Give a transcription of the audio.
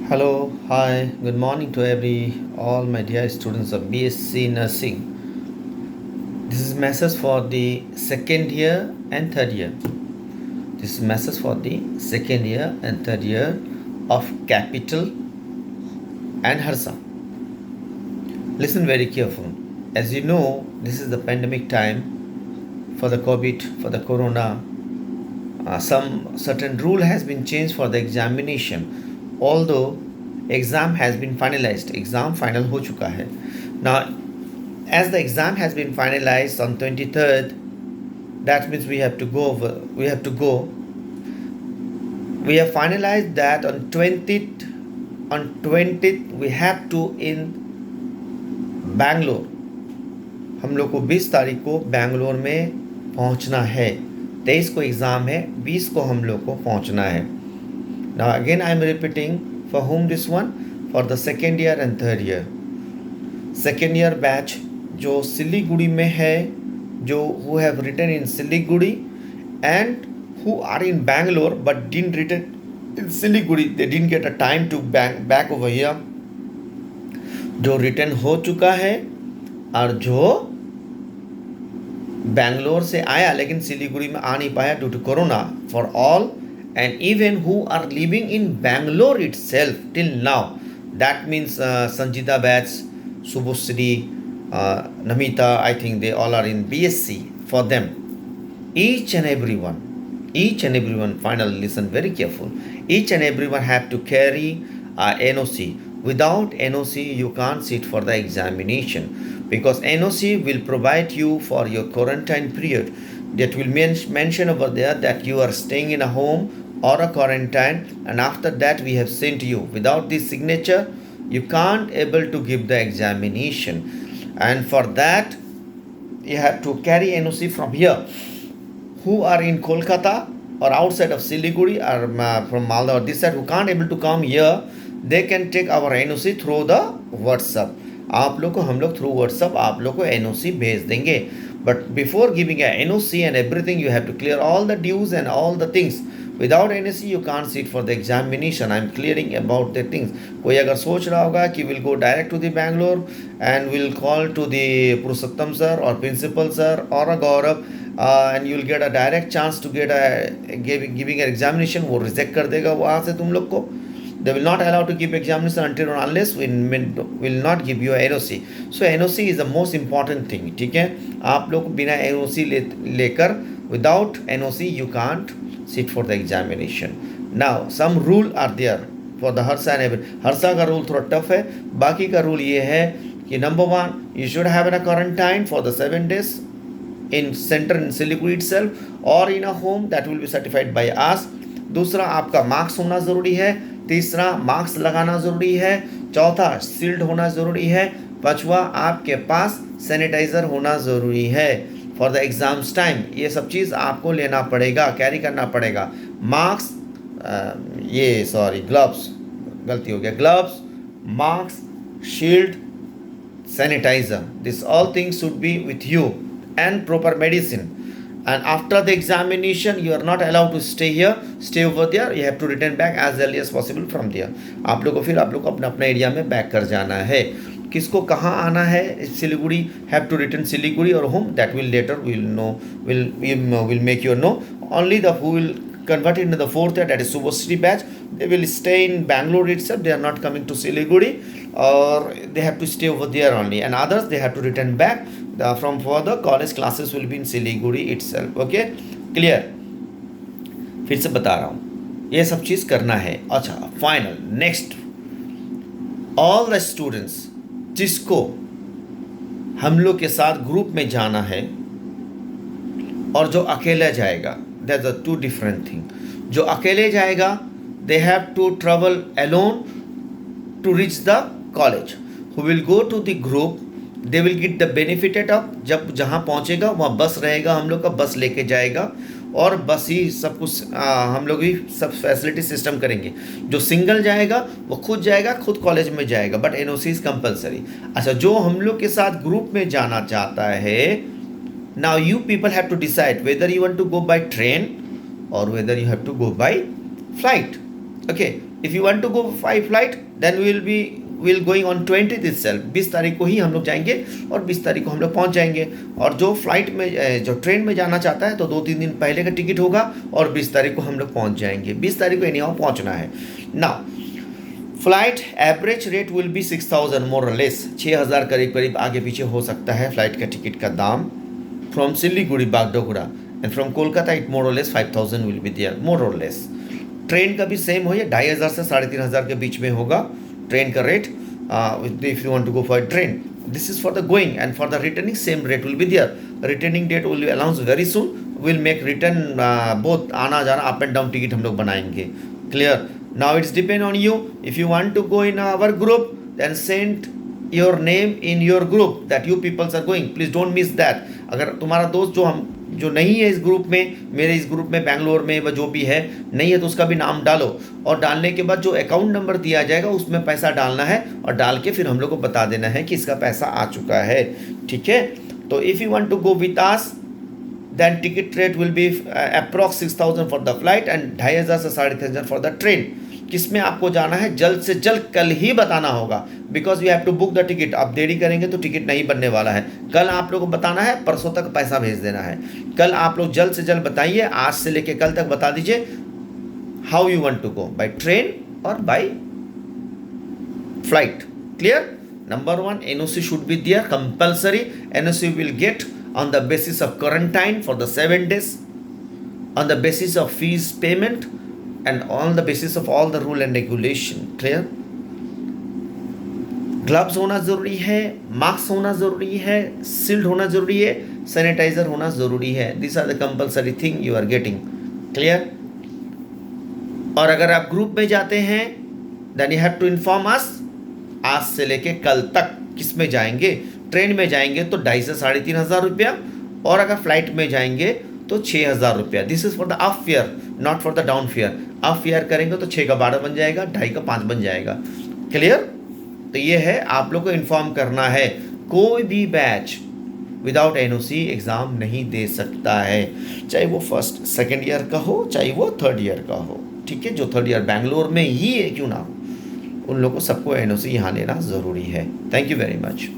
Hello, hi, good morning to all my dear students of BSc Nursing. This is message for the second year and third year. This is message for the second year and third year of Capital and Harsa. Listen very careful. As you know, this is the pandemic time for the COVID, for the Corona. Some certain rule has been changed for the examination. Although exam has been finalized, exam final हो चुका है. Now, as the exam has been finalized on 23rd, that means we have to go. We have finalized that on 20th. On 20th, we have to in Bangalore. हम लोग को 20 तारीख को बैंगलोर में पहुंचना है. 23 को एग्ज़ाम है, 20 को हम लोग को पहुंचना है. Now again I am repeating, for whom this one? For the second year and third year. Second year batch जो सिलीगुड़ी में है, जो who have written in Siliguri and who are in Bangalore but didn't written in Siliguri, they didn't get a time to back over here. जो return हो चुका है और जो बैंगलोर से आया लेकिन सिलीगुड़ी में आ नहीं पाया due to corona, for all and even who are living in Bangalore itself till now. That means Sanjita batch, Subhusri, Namita, I think they all are in BSc. For them, each and everyone, finally listen very careful, each and everyone have to carry NOC. Without NOC, you can't sit for the examination because NOC will provide you for your quarantine period. That will mention over there that you are staying in a home or a quarantine, and after that we have sent you. Without this signature, you can't able to give the examination, and for that you have to carry NOC from here. Who are in Kolkata or outside of Siliguri or from Malda or this side, who can't able to come here, they can take our NOC through the WhatsApp. आप लोग को हम लोग through WhatsApp आप लोग को NOC भेज देंगे. But before giving a NOC and everything, you have to clear all the dues and all the things. Without NOC, you can't sit for the examination. I'm clearing about the things. कोई अगर सोच रहा होगा कि will go direct to the Bangalore and will call to the Purushottam sir or principal sir or a Gaurav and you'll get a direct chance to get a giving an examination, वो reject कर देगा वहाँ से तुम लोग को. They will not allow to give examination until or unless we will not give you a NOC. So NOC is the most important thing. ठीक है, आप लोग बिना NOC लेकर without NOC you can't sit for the examination. Now some rule are there for the Harsa and everything. Harsa का rule थोड़ा tough है. बाकी का rule ये है कि number one, you should have a quarantine for the 7 days in center in Siliguri itself or in a home that will be certified by us. दूसरा, आपका मार्क्स होना ज़रूरी है. तीसरा, मार्क्स लगाना ज़रूरी है. चौथा, सील्ड होना ज़रूरी है. पांचवा, आपके पास सैनिटाइज़र होना ज़रूरी है फॉर द एग्ज़ाम्स टाइम. ये सब चीज़ आपको लेना पड़ेगा, कैरी करना पड़ेगा. मार्क्स, ग्लव्स, गलती हो गया, gloves, masks, shield, sanitiser, this all things should be with you and proper medicine. And after the examination, you are not allowed to stay here, stay over there. You have to return back as early as possible from there. आप लोग को अपना अपना area में back कर जाना है. किसको कहाँ आना है Siliguri, have to return Siliguri और home, that will letter will make you know. Only the who will convert into the fourth year, that is Subhasri batch, they will stay in Bangalore itself. They are not coming to Siliguri or they have to stay over there only, and others they have to return back from further college classes will be in Siliguri itself. Okay, clear? फिर से बता रहा हूँ, ये सब चीज़ करना है. अच्छा, final next, all the students जिसको हम लोग के साथ ग्रुप में जाना है और जो अकेला जाएगा, that's a two different thing. जो अकेले जाएगा, they have to travel alone to reach the college. Who will go to the group, they will get the benefited of, जब जहाँ पहुँचेगा वहाँ बस रहेगा, हम लोग का बस लेके जाएगा और बस ही सब कुछ हम लोग ही सब फैसिलिटी सिस्टम करेंगे. जो सिंगल जाएगा वो खुद जाएगा, खुद कॉलेज में जाएगा, बट NOC इज़ कंपलसरी. अच्छा, जो हम लोग के साथ ग्रुप में जाना चाहता है, now you people have to decide whether you want to go by train or whether you have to go by flight. Okay, if you want to go by flight then will going on 20th itself, 20 तारीख को ही हम लोग जाएंगे और 20 तारीख को हम लोग पहुंच जाएंगे। और जो फ्लाइट में जो ट्रेन में जाना चाहता है तो 2-3 दिन पहले का टिकट होगा और 20 तारीख को हम लोग पहुंच जाएंगे। 20 तारीख को एनीहाउ पहुंचना है। Now flight average rate will B 6,000 मोर और लेस, 6,000 करीब करीब आगे पीछे हो सकता है फ्लाइट का टिकट का दाम from Siliguri Bagdogra, and from Kolkata it more और लेस 5,000 विल बी देयर, मोर और लेस। ट्रेन का भी सेम हो, ये 2,500 से 3,500 के बीच में होगा ट्रेन का rate. If you want to go for train, this is for the going, and for the returning same rate will be there. Returning date will be announce very soon, will make return both आना जाना up and down ticket हम लोग बनाएंगे। Clear? Now it's depend on you, if you want to go in our group then send your name in your group that you peoples are going, please don't miss that. अगर तुम्हारा दोस्त जो नहीं है इस ग्रुप में, मेरे इस ग्रुप में बैंगलोर में व जो भी है नहीं है, तो उसका भी नाम डालो, और डालने के बाद जो अकाउंट नंबर दिया जाएगा उसमें पैसा डालना है, और डाल के फिर हम लोग को बता देना है कि इसका पैसा आ चुका है। ठीक है? तो if you want to go with us then ticket rate will be approx 6,000 for the flight and 2,500 से 3,500 फॉर द ट्रेन। किस में आपको जाना है जल्द से जल्द कल ही बताना होगा, because you have to book the ticket. आप देरी करेंगे तो टिकट नहीं बनने वाला है। कल आप लोग को बताना है, परसों तक पैसा भेज देना है। कल आप लोग जल्द से जल्द बताइए, आज से लेके कल तक बता दीजिए how you want to go, by train और by flight. Clear? Number 1, NOC should be there compulsory. NOC will get on the basis of quarantine for the 7 days, on the basis of fees payment, and on the basis of all the rule and regulation. Clear? Gloves होना ज़रूरी है, mask होना ज़रूरी है, sealed होना ज़रूरी है, sanitiser होना ज़रूरी है। This are the compulsory thing you are getting. Clear? और अगर आप ग्रुप में जाते हैं then you have to inform us आज से लेके कल तक किस में जाएंगे। ट्रेन में जाएंगे तो 2,500 से 3,500 रुपया, और अगर फ्लाइट में जाएंगे तो 6,000 रुपया। This is for the up fair, not for the down fair. Up fair करेंगे तो 6 का 12 बन जाएगा, 2.5 का 5 बन जाएगा। क्लियर? तो ये है, आप लोग को इन्फॉर्म करना है। कोई भी बैच विदाउट NOC एग्ज़ाम नहीं दे सकता है, चाहे वो फर्स्ट सेकेंड ईयर का हो, चाहे वो थर्ड ईयर का हो। ठीक है? जो थर्ड ईयर बैंगलोर में ही है क्यों ना हो, उन लोगों को सबको NOC यहाँ लेना ज़रूरी है। Thank you very much.